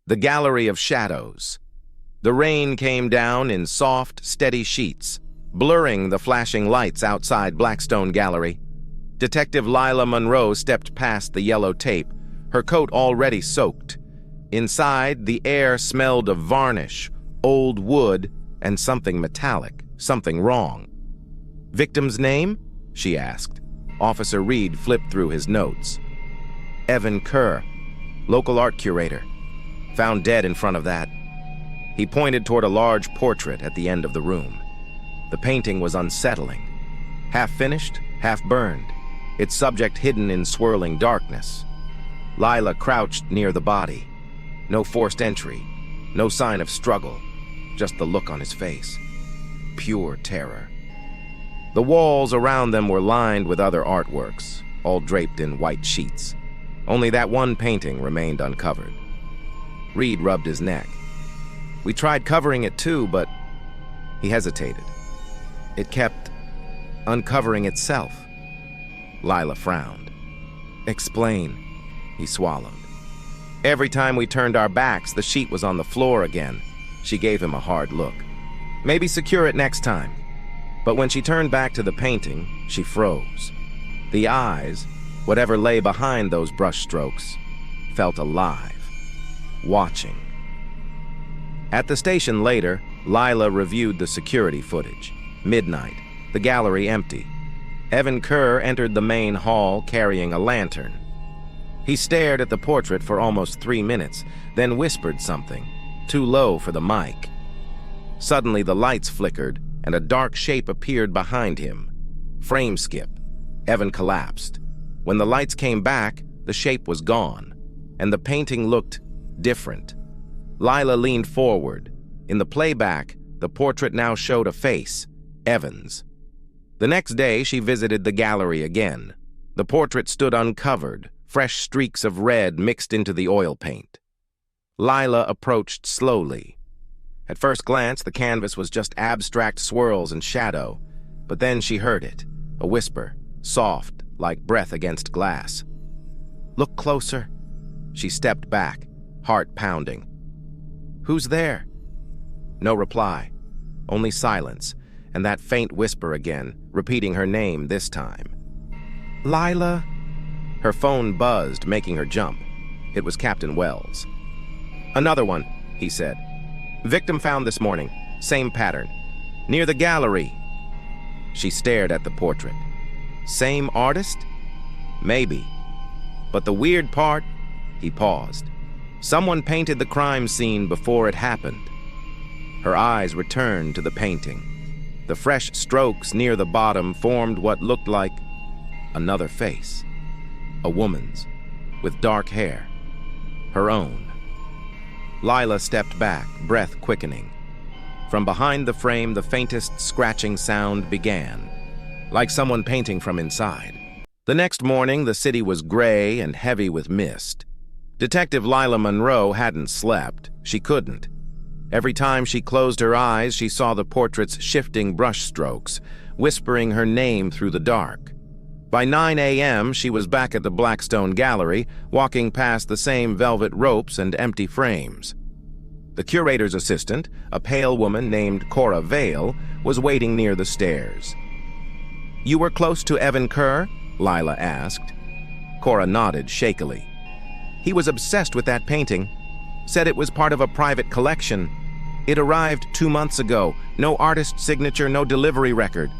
The Gallery of Shadows. The rain came down in soft, steady sheets, blurring the flashing lights outside Blackstone Gallery. Detective Lila Monroe stepped past the yellow tape, her coat already soaked. Inside, the air smelled of varnish, old wood, and something metallic, something wrong. "Victim's name?" she asked. Officer Reed flipped through his notes. "Evan Kerr, local art curator. Found dead in front of that." He pointed toward a large portrait at the end of the room. The painting was unsettling. Half finished, half burned, its subject hidden in swirling darkness. Lila crouched near the body. No forced entry, no sign of struggle, just the look on his face. Pure terror. The walls around them were lined with other artworks, all draped in white sheets. Only that one painting remained uncovered. Reed rubbed his neck. "We tried covering it too, but..." He hesitated. "It kept uncovering itself." Lila frowned. "Explain." He swallowed. "Every time we turned our backs, the sheet was on the floor again." She gave him a hard look. "Maybe secure it next time." But when she turned back to the painting, she froze. The eyes, whatever lay behind those brushstrokes, felt alive, watching. At the station later, Lila reviewed the security footage. Midnight, the gallery empty. Evan Kerr entered the main hall carrying a lantern. He stared at the portrait for almost 3 minutes, then whispered something, too low for the mic. Suddenly the lights flickered, and a dark shape appeared behind him. Frame skip. Evan collapsed. When the lights came back, the shape was gone, and the painting looked different. Lila leaned forward. In the playback, the portrait now showed a face, Evan's. The next day, she visited the gallery again. The portrait stood uncovered, fresh streaks of red mixed into the oil paint. Lila approached slowly. At first glance, the canvas was just abstract swirls and shadow, but then she heard it, a whisper, soft, like breath against glass. "Look closer." She stepped back, heart pounding. "Who's there?" No reply, only silence, and that faint whisper again, repeating her name this time. "Lila?" Her phone buzzed, making her jump. It was Captain Wells. "Another one," he said. "Victim found this morning. Same pattern. Near the gallery." She stared at the portrait. "Same artist?" "Maybe. But the weird part..." He paused. "Someone painted the crime scene before it happened." Her eyes returned to the painting. The fresh strokes near the bottom formed what looked like another face. A woman's, with dark hair. Her own. Lila stepped back, breath quickening. From behind the frame, the faintest scratching sound began, like someone painting from inside. The next morning, the city was gray and heavy with mist. Detective Lila Monroe hadn't slept. She couldn't. Every time she closed her eyes, she saw the portrait's shifting brushstrokes, whispering her name through the dark. By 9 a.m., she was back at the Blackstone Gallery, walking past the same velvet ropes and empty frames. The curator's assistant, a pale woman named Cora Vale, was waiting near the stairs. "You were close to Evan Kerr?" Lila asked. Cora nodded shakily. "He was obsessed with that painting. Said it was part of a private collection. It arrived 2 months ago. No artist signature, no delivery record."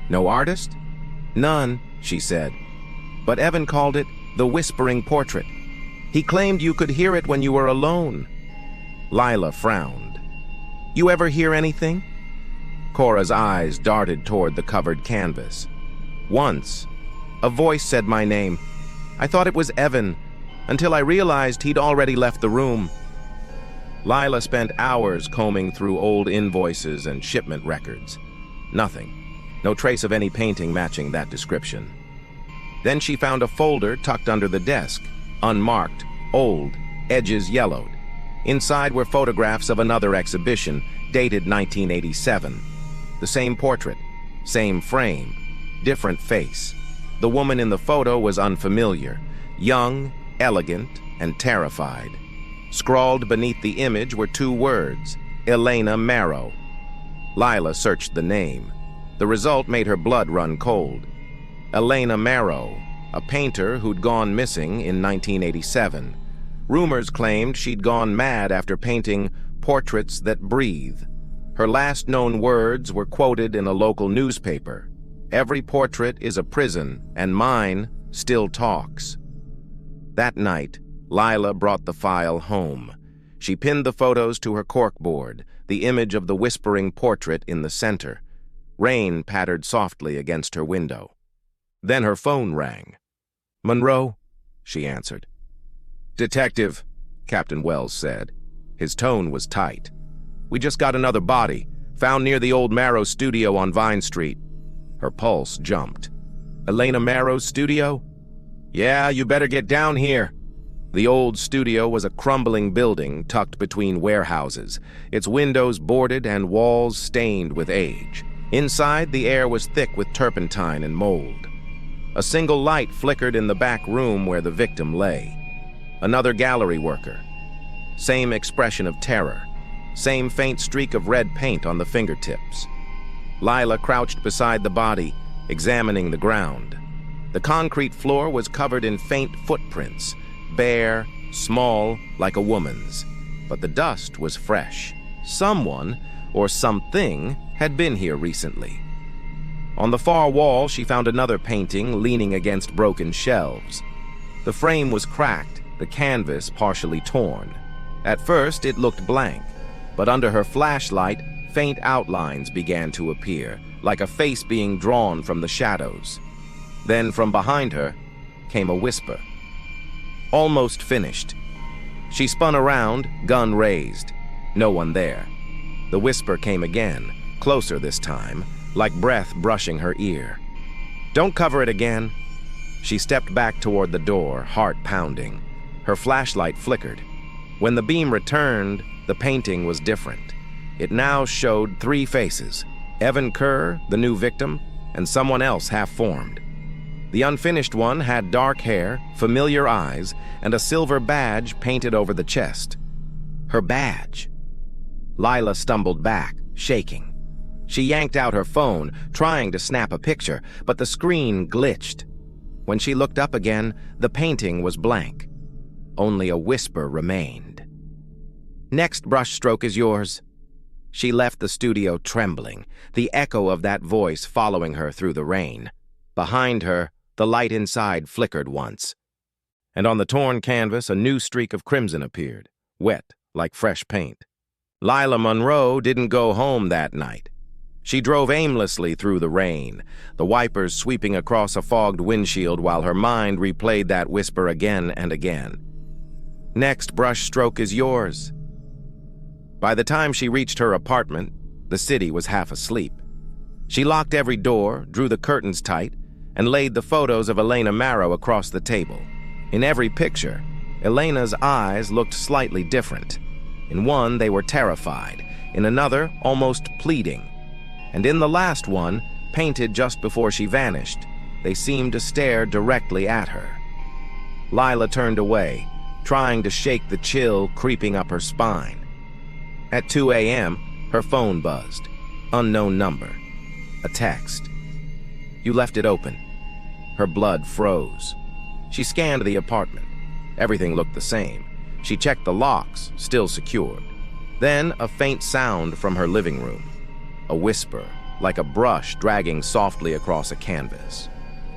"No artist?" "None," she said. "But Evan called it the whispering portrait. He claimed you could hear it when you were alone." Lila frowned. "You ever hear anything?" Cora's eyes darted toward the covered canvas. "Once. A voice said my name. I thought it was Evan, until I realized he'd already left the room." Lila spent hours combing through old invoices and shipment records. Nothing. No trace of any painting matching that description. Then she found a folder tucked under the desk, unmarked, old, edges yellowed. Inside were photographs of another exhibition, dated 1987. The same portrait, same frame, different face. The woman in the photo was unfamiliar, young, elegant, and terrified. Scrawled beneath the image were 2 words, Lila Monroe. Lila searched the name. The result made her blood run cold. Lila Monroe, a painter who'd gone missing in 1987. Rumors claimed she'd gone mad after painting portraits that breathe. Her last known words were quoted in a local newspaper. "Every portrait is a prison, and mine still talks." That night, Lila brought the file home. She pinned the photos to her corkboard, the image of the whispering portrait in the center. Rain pattered softly against her window. Then her phone rang. "Monroe?" she answered. "Detective," Captain Wells said. His tone was tight. "We just got another body, found near the old Monroe studio on Vine Street." Her pulse jumped. "Lila Monroe's studio?" "Yeah, you better get down here." The old studio was a crumbling building tucked between warehouses, its windows boarded and walls stained with age. Inside, the air was thick with turpentine and mold. A single light flickered in the back room where the victim lay. Another gallery worker. Same expression of terror. Same faint streak of red paint on the fingertips. Lila crouched beside the body, examining the ground. The concrete floor was covered in faint footprints, bare, small, like a woman's. But the dust was fresh. Someone, or something, had been here recently. On the far wall, she found another painting leaning against broken shelves. The frame was cracked, the canvas partially torn. At first, it looked blank, but under her flashlight, faint outlines began to appear, like a face being drawn from the shadows. Then from behind her came a whisper. "Almost finished." She spun around, gun raised. No one there. The whisper came again, closer this time, like breath brushing her ear. "Don't cover it again." She stepped back toward the door, heart pounding. Her flashlight flickered. When the beam returned, the painting was different. It now showed 3 faces: Evan Kerr, the new victim, and someone else half-formed. The unfinished one had dark hair, familiar eyes, and a silver badge painted over the chest. Her badge. Lila stumbled back, shaking. She yanked out her phone, trying to snap a picture, but the screen glitched. When she looked up again, the painting was blank. Only a whisper remained. "Next brushstroke is yours." She left the studio trembling, the echo of that voice following her through the rain. Behind her, the light inside flickered once. And on the torn canvas, a new streak of crimson appeared, wet like fresh paint. Lila Monroe didn't go home that night. She drove aimlessly through the rain, the wipers sweeping across a fogged windshield while her mind replayed that whisper again and again. "Next brushstroke is yours." By the time she reached her apartment, the city was half asleep. She locked every door, drew the curtains tight, and laid the photos of Lila Monroe across the table. In every picture, Elena's eyes looked slightly different. In one, they were terrified. In another, almost pleading. And in the last one, painted just before she vanished, they seemed to stare directly at her. Lila turned away, trying to shake the chill creeping up her spine. At 2 a.m., her phone buzzed. Unknown number. A text. "You left it open." Her blood froze. She scanned the apartment. Everything looked the same. She checked the locks, still secured. Then a faint sound from her living room. A whisper, like a brush dragging softly across a canvas.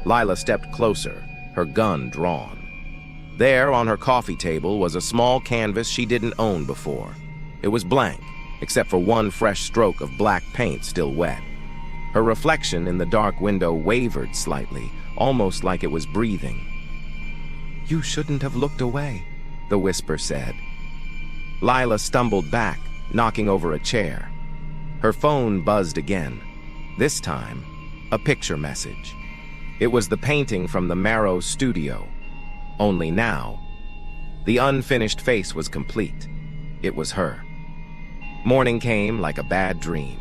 Lila stepped closer, her gun drawn. There, on her coffee table, was a small canvas she didn't own before. It was blank, except for one fresh stroke of black paint still wet. Her reflection in the dark window wavered slightly, almost like it was breathing. "You shouldn't have looked away," the whisper said. Lila stumbled back, knocking over a chair. Her phone buzzed again. This time, a picture message. It was the painting from the Monroe studio. Only now, the unfinished face was complete. It was her. Morning came like a bad dream.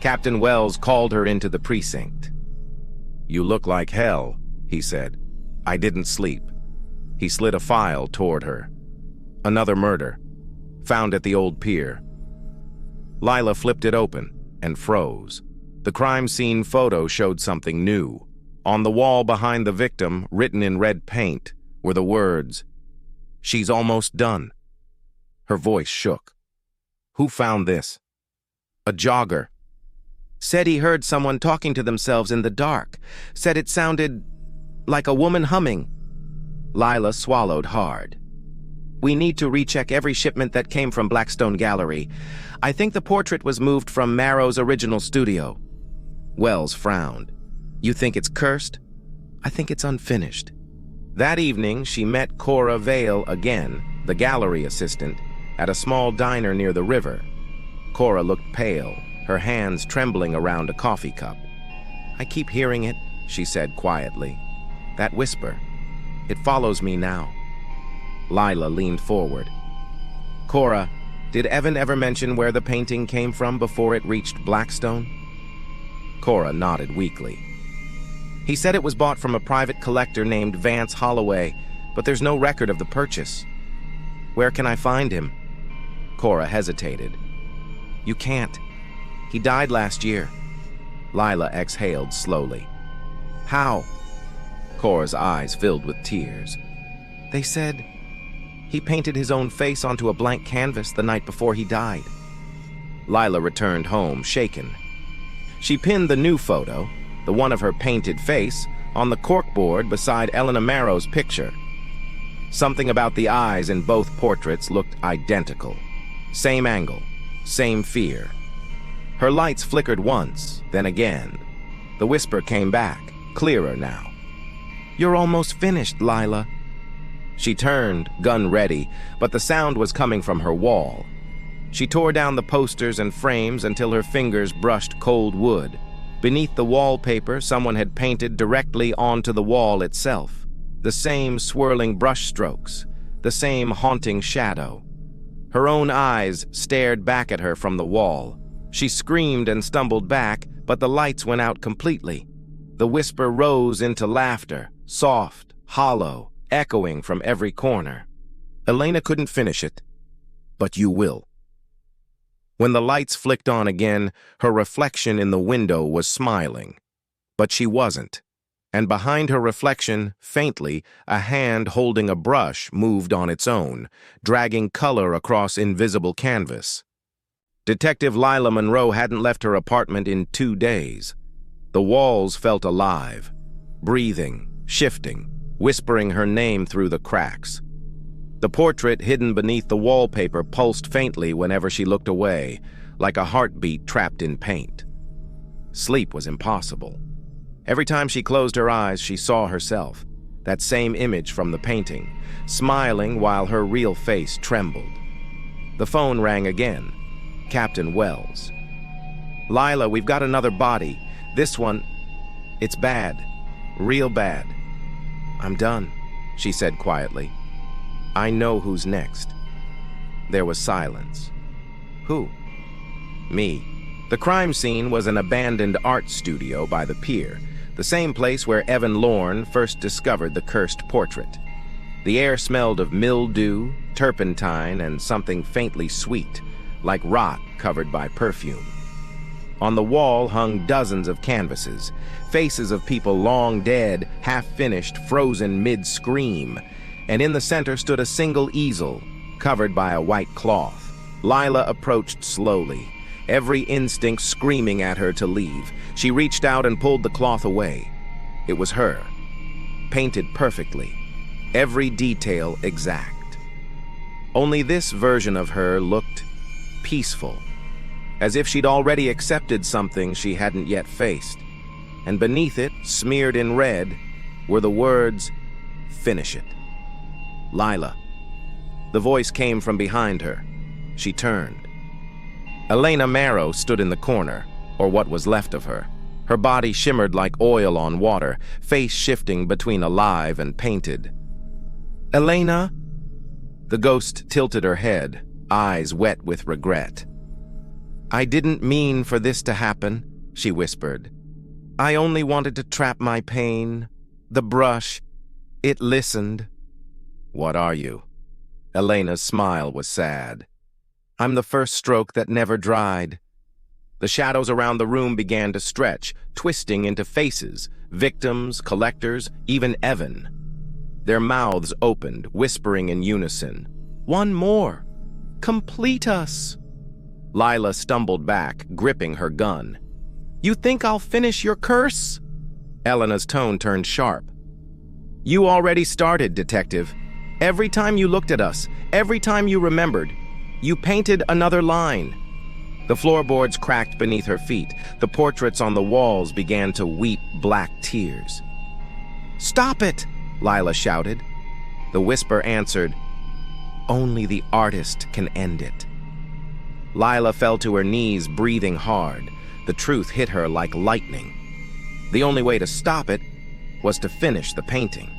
Captain Wells called her into the precinct. "You look like hell," he said. "I didn't sleep." He slid a file toward her. Another murder, found at the old pier. Lila flipped it open and froze. The crime scene photo showed something new. On the wall behind the victim, written in red paint, were the words, "She's almost done." Her voice shook. "Who found this?" "A jogger. Said he heard someone talking to themselves in the dark. Said it sounded like a woman humming." Lila swallowed hard. "We need to recheck every shipment that came from Blackstone Gallery. I think the portrait was moved from Monroe's original studio." Wells frowned. "You think it's cursed?" "I think it's unfinished." That evening, she met Cora Vale again, the gallery assistant, at a small diner near the river. Cora looked pale, her hands trembling around a coffee cup. "I keep hearing it," she said quietly. "That whisper. It follows me now." Lila leaned forward. "Cora, did Evan ever mention where the painting came from before it reached Blackstone?" Cora nodded weakly. "He said it was bought from a private collector named Vance Holloway, but there's no record of the purchase. Where can I find him?" Cora hesitated. "You can't. He died last year." Lila exhaled slowly. "How?" Cora's eyes filled with tears. "They said he painted his own face onto a blank canvas the night before he died." Lila returned home, shaken. She pinned the new photo, the one of her painted face, on the corkboard beside Elena Monroe's picture. Something about the eyes in both portraits looked identical. Same angle, same fear. Her lights flickered once, then again. The whisper came back, clearer now. "You're almost finished, Lila." She turned, gun ready, but the sound was coming from her wall. She tore down the posters and frames until her fingers brushed cold wood. Beneath the wallpaper, someone had painted directly onto the wall itself. The same swirling brushstrokes, the same haunting shadow. Her own eyes stared back at her from the wall. She screamed and stumbled back, but the lights went out completely. The whisper rose into laughter, soft, hollow, echoing from every corner. "Elena couldn't finish it, but you will." When the lights flicked on again, her reflection in the window was smiling. But she wasn't. And behind her reflection, faintly, a hand holding a brush moved on its own, dragging color across invisible canvas. Detective Lila Monroe hadn't left her apartment in 2 days. The walls felt alive, breathing, shifting, whispering her name through the cracks. The portrait hidden beneath the wallpaper pulsed faintly whenever she looked away, like a heartbeat trapped in paint. Sleep was impossible. Every time she closed her eyes, she saw herself, that same image from the painting, smiling while her real face trembled. The phone rang again. Captain Wells. "Lila, we've got another body. This one, it's bad, real bad." "I'm done," she said quietly. "I know who's next." There was silence. "Who?" "Me." The crime scene was an abandoned art studio by the pier, the same place where Evan Lorne first discovered the cursed portrait. The air smelled of mildew, turpentine, and something faintly sweet, like rot covered by perfume. On the wall hung dozens of canvases, faces of people long dead, half-finished, frozen mid-scream, and in the center stood a single easel, covered by a white cloth. Lila approached slowly, every instinct screaming at her to leave. She reached out and pulled the cloth away. It was her, painted perfectly, every detail exact. Only this version of her looked peaceful, as if she'd already accepted something she hadn't yet faced. And beneath it, smeared in red, were the words, "Finish it." "Lila." The voice came from behind her. She turned. Elena Monroe stood in the corner, or what was left of her. Her body shimmered like oil on water, face shifting between alive and painted. "Elena?" The ghost tilted her head, eyes wet with regret. "I didn't mean for this to happen," she whispered. "I only wanted to trap my pain. The brush, it listened." "What are you?" Elena's smile was sad. I'm the first stroke that never dried. The shadows around the room began to stretch, twisting into faces, victims, collectors, even Evan. Their mouths opened, whispering in unison. One more! Complete us! Lila stumbled back, gripping her gun. You think I'll finish your curse? Elena's tone turned sharp. You already started, Detective. Every time you looked at us, every time you remembered, you painted another line. The floorboards cracked beneath her feet. The portraits on the walls began to weep black tears. Stop it! Lila shouted. The whisper answered, Only the artist can end it. Lila fell to her knees, breathing hard. The truth hit her like lightning. The only way to stop it was to finish the painting.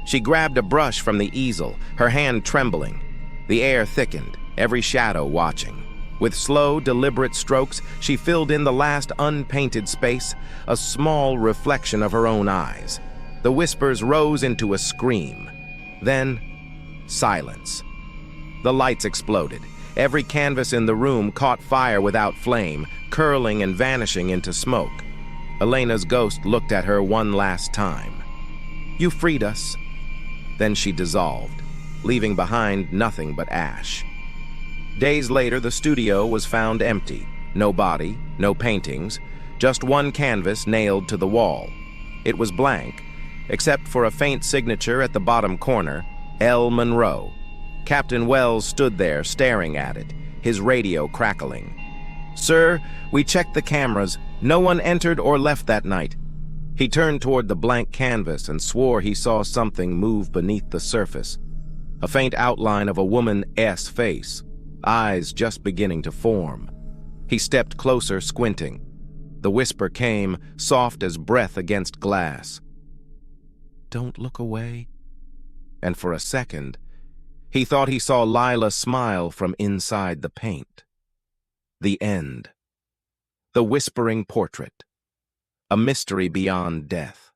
She grabbed a brush from the easel, her hand trembling. The air thickened, every shadow watching. With slow, deliberate strokes, she filled in the last unpainted space, a small reflection of her own eyes. The whispers rose into a scream. Then, silence. The lights exploded. Every canvas in the room caught fire without flame, curling and vanishing into smoke. Elena's ghost looked at her one last time. You freed us. Then she dissolved, leaving behind nothing but ash. Days later, the studio was found empty. No body, no paintings, just one canvas nailed to the wall. It was blank, except for a faint signature at the bottom corner, L. Monroe. Captain Wells stood there staring at it, his radio crackling. Sir, we checked the cameras. No one entered or left that night. He turned toward the blank canvas and swore he saw something move beneath the surface. A faint outline of a woman's face, eyes just beginning to form. He stepped closer, squinting. The whisper came, soft as breath against glass. Don't look away. And for a second, he thought he saw Lila smile from inside the paint. The end. The whispering portrait. A mystery beyond death.